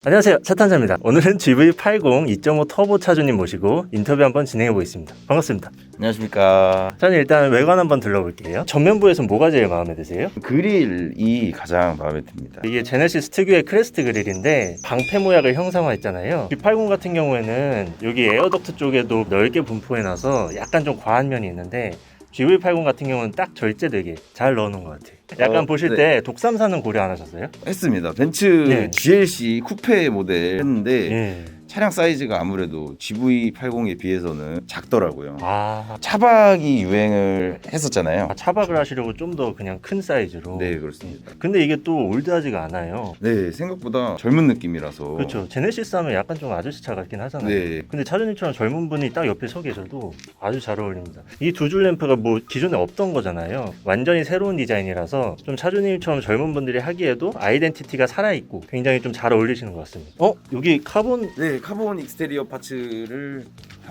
안녕하세요, 차탄자입니다. 오늘은 GV80 2.5 터보 차주님 모시고 인터뷰 한번 진행해 보겠습니다. 반갑습니다. 안녕하십니까. 저는 일단 외관 한번 둘러볼게요. 전면부에서는 뭐가 제일 마음에 드세요? 그릴이 가장 마음에 듭니다. 이게 제네시스 특유의 크레스트 그릴인데 방패 모양을 형상화했잖아요. G80 같은 경우에는 여기 에어덕트 쪽에도 넓게 분포해놔서 약간 좀 과한 면이 있는데 GV80 같은 경우는 딱 절제되게 잘 넣어놓은 것 같아요. 약간 보실 네. 때 독삼사는 고려 안 하셨어요? 했습니다. 벤츠 네. GLC 쿠페 모델 했는데 예. 차량 사이즈가 아무래도 GV80에 비해서는 작더라고요. 아, 차박이 유행을 했었잖아요. 차박을 하시려고 좀 더 그냥 큰 사이즈로. 네, 그렇습니다. 근데 이게 또 올드하지가 않아요. 네, 생각보다 젊은 느낌이라서. 그렇죠. 제네시스 하면 약간 좀 아저씨 차 같긴 하잖아요. 네. 근데 차주님처럼 젊은 분이 딱 옆에 서 계셔도 아주 잘 어울립니다. 이 두 줄 램프가 뭐 기존에 없던 거잖아요. 완전히 새로운 디자인이라서 좀 차주님처럼 젊은 분들이 하기에도 아이덴티티가 살아있고 굉장히 좀 잘 어울리시는 것 같습니다. 여기 카본 네, 카본 익스테리어 파츠를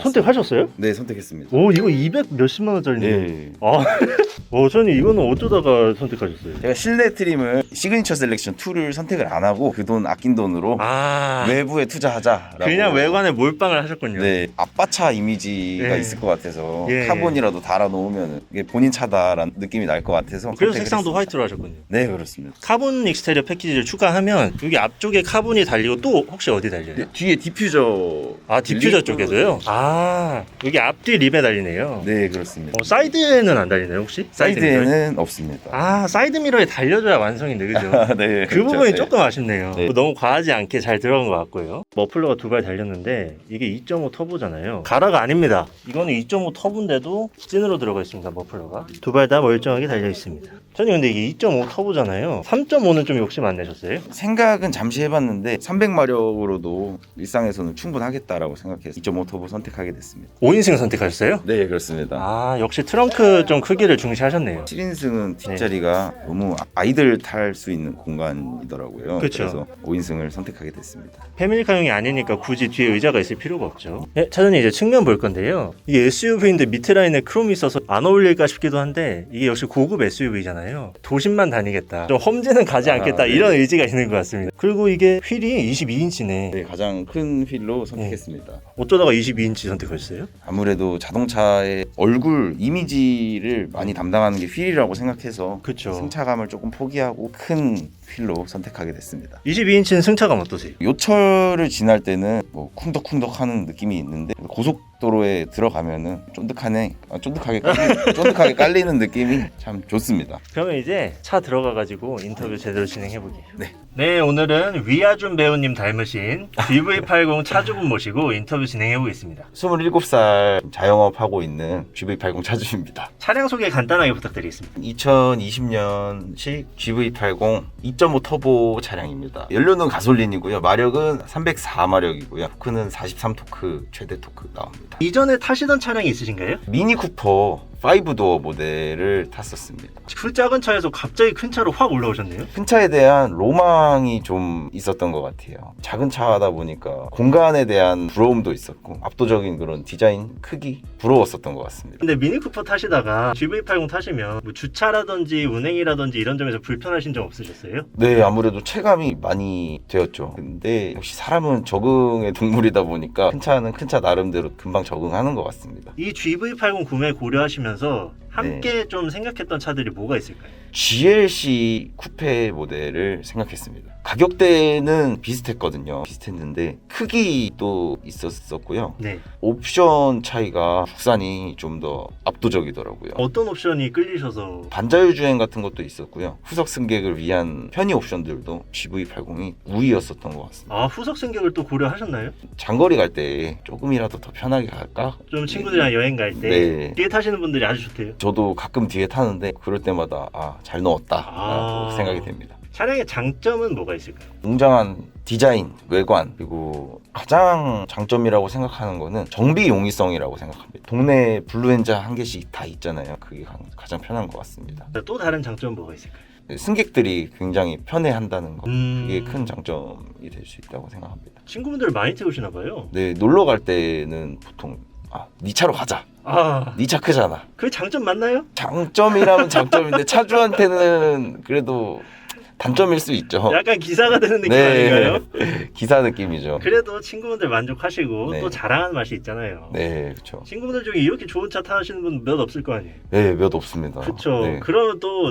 선택하셨어요? 네, 선택했습니다. 오, 이거 200 몇십만 원짜리인데. 네. 아, 저는 이거는 어쩌다가 선택하셨어요? 제가 실내 트림을 시그니처 셀렉션 2를 선택을 안 하고 그 돈 아낀 돈으로 외부에 투자하자라고. 그냥 외관에 몰빵을 하셨군요. 네, 아빠차 이미지가 네. 있을 것 같아서 예. 카본이라도 달아놓으면 이게 본인 차다라는 느낌이 날 것 같아서 그래서 선택을 색상도 했습니다. 화이트로 하셨군요. 네, 그렇습니다. 카본 익스테리어 패키지를 추가하면 여기 앞쪽에 카본이 달리고 또 혹시 어디 달려요? 네, 뒤에 디퓨저. 디퓨저 쪽에도요? 여기 앞뒤 립에 달리네요. 네, 그렇습니다. 사이드에는 안 달리나요 혹시? 미러에? 사이드에는 없습니다. 사이드 미러에 달려줘야 완성인데 그죠? 네, 그 그렇죠. 부분이 네. 조금 아쉽네요. 네. 너무 과하지 않게 잘 들어간 것 같고요. 머플러가 두 발 달렸는데 이게 2.5 터보잖아요. 가라가 아닙니다. 이거는 2.5 터보인데도 찐으로 들어가 있습니다. 머플러가 두 발 다 멀쩡하게 달려 있습니다. 저는 근데 이게 2.5 터보잖아요. 3.5는 좀 욕심 안 내셨어요? 생각은 잠시 해봤는데 300마력으로도 일상에서는 충분하겠다라고 생각해서 2.5 터보 선택하게 됐습니다. 5인승 선택하셨어요? 네, 그렇습니다. 역시 트렁크 좀 크기를 중시하셨네요. 7인승은 뒷자리가 너무 아이들 탈 수 있는 공간이더라고요. 그쵸. 그래서 5인승을 선택하게 됐습니다. 패밀리카용이 아니니까 굳이 뒤에 의자가 있을 필요가 없죠. 차전님 이제 측면 볼 건데요. 이게 SUV인데 밑에 라인에 크롬이 있어서 안 어울릴까 싶기도 한데 이게 역시 고급 SUV잖아요. 도심만 다니겠다. 좀 험지는 가지 않겠다. 네. 이런 의지가 있는 것 같습니다. 그리고 이게 휠이 22인치네. 네, 가장 큰 휠로 선택했습니다. 어쩌다가 22인치 선택하셨어요? 아무래도 자동차의 얼굴 이미지를 많이 담당하는 게 휠이라고 생각해서 그쵸. 승차감을 조금 포기하고 큰 휠로 선택하게 됐습니다. 22인치는 승차감 어떠세요? 요철을 지날 때는 뭐 쿵덕쿵덕 하는 느낌이 있는데 고속도로에 들어가면은 쫀득하게 깔리는 느낌이 참 좋습니다. 그러면 이제 차 들어가가지고 인터뷰 제대로 진행해보게요. 네. 네, 오늘은 위아준 배우님 닮으신 GV80 차주분 모시고 인터뷰 진행해보겠습니다. 27살 자영업하고 있는 GV80 차주입니다. 차량 소개 간단하게 부탁드리겠습니다. 2020년식 GV80 2.5 터보 차량입니다. 연료는 가솔린이고요. 마력은 304마력이고요. 토크는 43토크 최대 토크 나옵니다. 이전에 타시던 차량이 있으신가요? 미니 쿠퍼 5도어 모델을 탔었습니다. 그 작은 차에서 갑자기 큰 차로 확 올라오셨네요. 큰 차에 대한 로망이 좀 있었던 것 같아요. 작은 차다 보니까 공간에 대한 부러움도 있었고 압도적인 그런 디자인, 크기 부러웠었던 것 같습니다. 근데 미니쿠퍼 타시다가 GV80 타시면 뭐 주차라든지 운행이라든지 이런 점에서 불편하신 점 없으셨어요? 네, 아무래도 체감이 많이 되었죠. 근데 역시 사람은 적응의 동물이다 보니까 큰 차는 큰 차 나름대로 금방 적응하는 것 같습니다. 이 GV80 구매 고려하시면서 함께 좀 생각했던 차들이 뭐가 있을까요? GLC 쿠페 모델을 생각했습니다. 가격대는 비슷했는데 크기도 있었고요. 네. 옵션 차이가 국산이 좀 더 압도적이더라고요. 어떤 옵션이 끌리셔서? 반자율 주행 같은 것도 있었고요. 후석 승객을 위한 편의 옵션들도 GV80이 우위였었던 것 같습니다. 후석 승객을 또 고려하셨나요? 장거리 갈 때 조금이라도 더 편하게 갈까? 좀 친구들이랑 여행 갈 때 네. 뒤에 타시는 분들이 아주 좋대요. 저도 가끔 뒤에 타는데 그럴 때마다 잘 넣었다라고 생각이 됩니다. 차량의 장점은 뭐가 있을까요? 웅장한 디자인, 외관, 그리고 가장 장점이라고 생각하는 거는 정비 용이성이라고 생각합니다. 동네에 블루엔자 한 개씩 다 있잖아요. 그게 가장 편한 것 같습니다. 또 다른 장점은 뭐가 있을까요? 승객들이 굉장히 편해한다는 거, 그게 음... 큰 장점이 될 수 있다고 생각합니다. 친구분들 많이 태우시나 봐요. 네, 놀러 갈 때는 보통 네 차로 가자. 네 차 크잖아. 그 장점 맞나요? 장점이라면 장점인데 차주한테는 그래도 단점일 수 있죠. 약간 기사가 되는 느낌 네. 아닌가요? 기사 느낌이죠. 그래도 친구분들 만족하시고 네. 또 자랑하는 맛이 있잖아요. 네, 그렇죠. 친구분들 중에 이렇게 좋은 차 타시는 분 몇 없을 거 아니에요. 네, 몇 없습니다. 그렇죠. 네. 그러면 또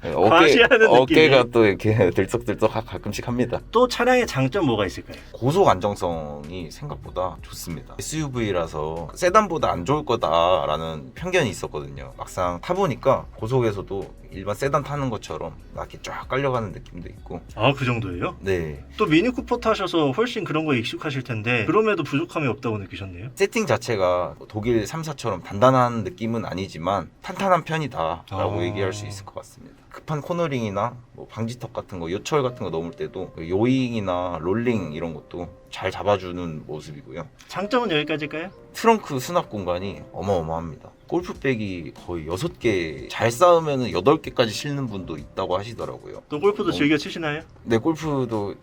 네, 과시하는 어깨가 느낌이. 또 이렇게 들썩들썩 가끔씩 합니다. 또 차량의 장점 뭐가 있을까요? 고속 안정성이 생각보다 좋습니다. SUV라서 세단보다 안 좋을 거다라는 편견이 있었거든요. 막상 타보니까 고속에서도 일반 세단 타는 것처럼 이렇게 쫙 깔려가는 느낌도 있고. 아, 그 정도예요? 네. 또 미니 쿠퍼 타셔서 훨씬 그런 거에 익숙하실 텐데 그럼에도 부족함이 없다고 느끼셨네요? 세팅 자체가 독일 3사처럼 단단한 느낌은 아니지만 탄탄한 편이다라고 얘기할 수 있을 것 같습니다. 급한 코너링이나 뭐 방지턱 같은 거, 요철 같은 거 넘을 때도 요잉이나 롤링 이런 것도 잘 잡아주는 모습이고요. 장점은 여기까지일까요? 트렁크 수납 공간이 어마어마합니다. 골프백이 거의 6개, 잘 쌓으면 8개까지 실는 분도 있다고 하시더라고요. 또 골프도 즐겨 치시나요? 네, 골프도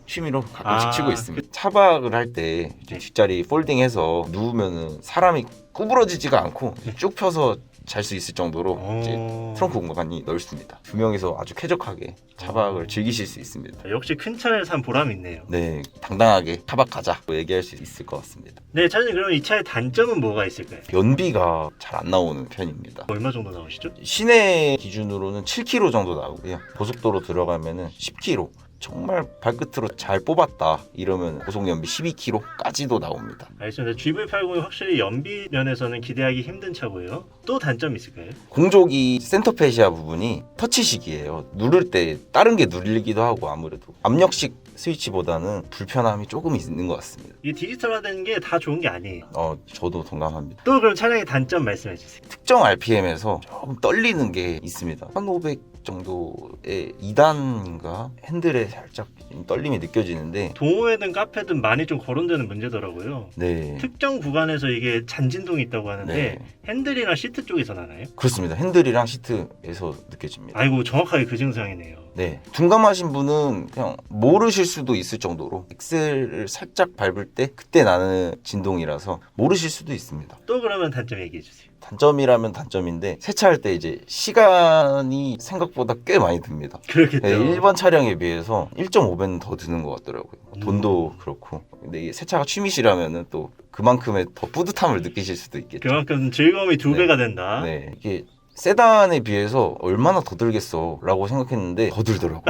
취미로 가끔씩 아, 치고 있습니다. 차박을 할 때 네. 뒷자리 폴딩해서 누우면은 사람이 구부러지지가 않고 쭉 펴서 잘 수 있을 정도로 이제 트렁크 공간이 넓습니다. 두 명이서 아주 쾌적하게 차박을 즐기실 수 있습니다. 역시 큰 차를 산 보람이 있네요. 네, 당당하게 차박 가자고 얘기할 수 있을 것 같습니다. 네, 차장님 그러면 이 차의 단점은 뭐가 있을까요? 연비가 잘 안 나오는 편입니다. 얼마 정도 나오시죠? 시내 기준으로는 7km 정도 나오고요. 고속도로 들어가면은 10km. 정말 발끝으로 잘 뽑았다 이러면 고속 연비 12km까지도 나옵니다. 알겠습니다. GV80이 확실히 연비 면에서는 기대하기 힘든 차고요. 또 단점이 있을까요? 공조기 센터페시아 부분이 터치식이에요. 누를 때 다른 게 눌리기도 하고 아무래도 압력식 스위치보다는 불편함이 조금 있는 것 같습니다. 이 디지털화된 게 다 좋은 게 아니에요. 저도 동감합니다. 또 그럼 차량의 단점 말씀해 주세요. 특정 RPM에서 조금 떨리는 게 있습니다. 1500 정도의 2단인가 핸들에 살짝 떨림이 느껴지는데 동호회든 카페든 많이 좀 거론되는 문제더라고요. 네. 특정 구간에서 이게 잔진동이 있다고 하는데 네. 핸들이나 시트 쪽에서 나나요? 그렇습니다. 핸들이랑 시트에서 느껴집니다. 아이고 정확하게 그 증상이네요. 네. 둔감하신 분은 그냥 모르실 수도 있을 정도로 엑셀을 살짝 밟을 때 그때 나는 진동이라서 모르실 수도 있습니다. 또 그러면 단점 얘기해 주세요. 단점이라면 단점인데 세차할 때 이제 시간이 생각보다 꽤 많이 듭니다. 그렇겠죠. 네, 일반 차량에 비해서 1.5배는 더 드는 것 같더라고요. 돈도 그렇고. 근데 이게 세차가 취미시라면은 또 그만큼의 더 뿌듯함을 느끼실 수도 있겠죠. 그만큼 즐거움이 두 네. 배가 된다. 네, 이게 세단에 비해서 얼마나 더 들겠어 라고 생각했는데 더 들더라고요.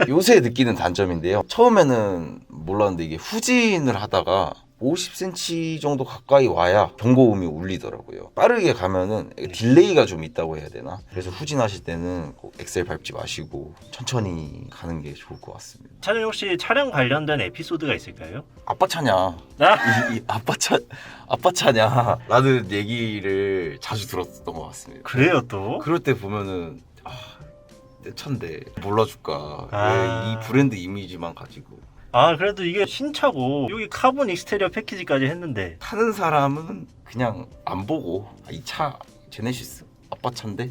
요새 느끼는 단점인데요. 처음에는 몰랐는데 이게 후진을 하다가 50cm 정도 가까이 와야 경고음이 울리더라고요. 빠르게 가면은 딜레이가 좀 있다고 해야 되나? 그래서 후진하실 때는 꼭 엑셀 밟지 마시고 천천히 가는 게 좋을 것 같습니다. 차장님 혹시 차량 관련된 에피소드가 있을까요? 아빠 차냐? 이 아빠 차냐? 라는 얘기를 자주 들었던 것 같습니다. 그래요 또? 그럴 때 보면은 내 차인데 몰라줄까? 아. 왜 이 브랜드 이미지만 가지고 아 그래도 이게 신차고 여기 카본 익스테리어 패키지까지 했는데 타는 사람은 그냥 안 보고 이 차 제네시스 아빠 차인데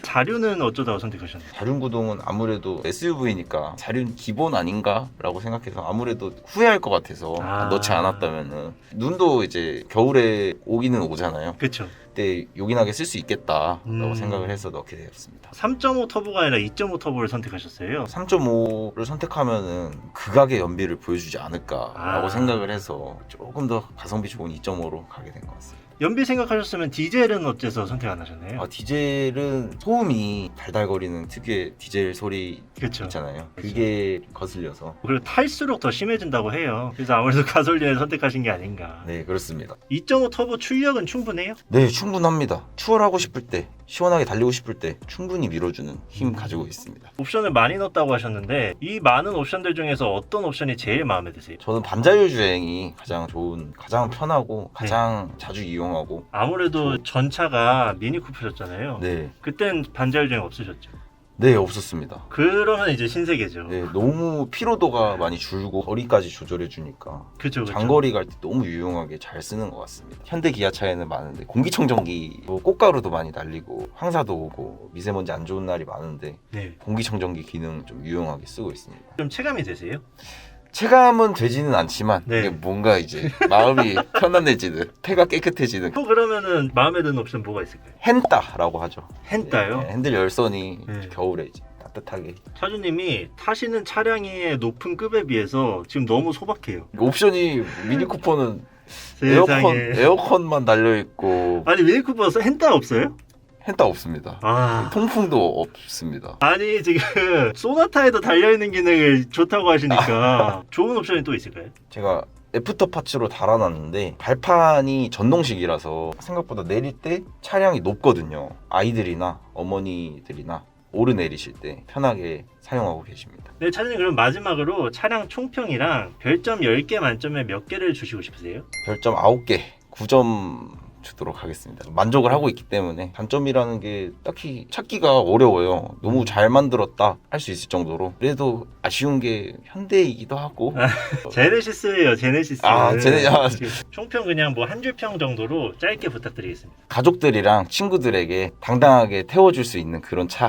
자륜은 어쩌다가 선택하셨나요? 자륜구동은 아무래도 SUV니까 자륜 기본 아닌가라고 생각해서 아무래도 후회할 것 같아서 넣지 않았다면은 눈도 이제 겨울에 오기는 오잖아요. 그렇죠. 그때 요긴하게 쓸 수 있겠다라고 생각을 해서 넣게 되었습니다. 3.5 터보가 아니라 2.5 터보를 선택하셨어요. 3.5를 선택하면은 극악의 연비를 보여주지 않을까라고 생각을 해서 조금 더 가성비 좋은 2.5로 가게 된 것 같습니다. 연비 생각하셨으면 디젤은 어째서 선택 안 하셨나요? 디젤은 소음이 달달거리는 특유의 디젤 소리 그렇죠. 있잖아요. 그게 거슬려서. 그리고 탈수록 더 심해진다고 해요. 그래서 아무래도 가솔린을 선택하신 게 아닌가. 네, 그렇습니다. 2.5 터보 출력은 충분해요? 네, 충분합니다. 추월하고 싶을 때, 시원하게 달리고 싶을 때 충분히 밀어주는 힘 가지고 있습니다. 옵션을 많이 넣었다고 하셨는데 이 많은 옵션들 중에서 어떤 옵션이 제일 마음에 드세요? 저는 반자율 주행이 가장 좋은, 가장 편하고 가장 자주 이용하고. 아무래도 전차가 미니 쿠퍼셨잖아요. 네, 그땐 반자율 주행 없으셨죠? 네, 없었습니다. 그러면 이제 신세계죠. 네, 너무 피로도가 많이 줄고 거리까지 조절해 주니까 그렇죠. 장거리 갈 때 너무 유용하게 잘 쓰는 것 같습니다. 현대 기아차에는 많은데 공기청정기, 뭐 꽃가루도 많이 날리고 황사도 오고 미세먼지 안 좋은 날이 많은데 네. 공기청정기 기능 좀 유용하게 쓰고 있습니다. 좀 체감이 되세요? 체감은 되지는 않지만 네. 이게 뭔가 이제 마음이 편안해지는, 폐가 깨끗해지는. 또 그러면은 마음에 드는 옵션 뭐가 있을까요? 핸따라고 하죠. 핸따요? 네, 핸들 열선이 네. 겨울에 이제 따뜻하게. 차주님이 타시는 차량의 높은 급에 비해서 지금 너무 소박해요. 옵션이 미니쿠퍼는 세상에. 에어컨만 달려있고 아니 미니쿠퍼 핸따 없어요? 핸따 없습니다. 아 통풍도 없습니다. 아니 지금 소나타에도 달려있는 기능을 좋다고 하시니까 좋은 옵션이 또 있을까요? 제가 애프터 파츠로 달아놨는데 발판이 전동식이라서 생각보다 내릴 때 차량이 높거든요. 아이들이나 어머니들이나 오르내리실 때 편하게 사용하고 계십니다. 네 차주님 그럼 마지막으로 차량 총평이랑 별점 10개 만점에 몇 개를 주시고 싶으세요? 별점 9개, 9점 주도록 하겠습니다. 만족을 하고 있기 때문에 단점이라는 게 딱히 찾기가 어려워요. 너무 잘 만들었다 할 수 있을 정도로. 그래도 아쉬운 게 현대이기도 하고 제네시스예요 제네시스. 총평 그냥 뭐 한 줄 평 정도로 짧게 부탁드리겠습니다. 가족들이랑 친구들에게 당당하게 태워줄 수 있는 그런 차.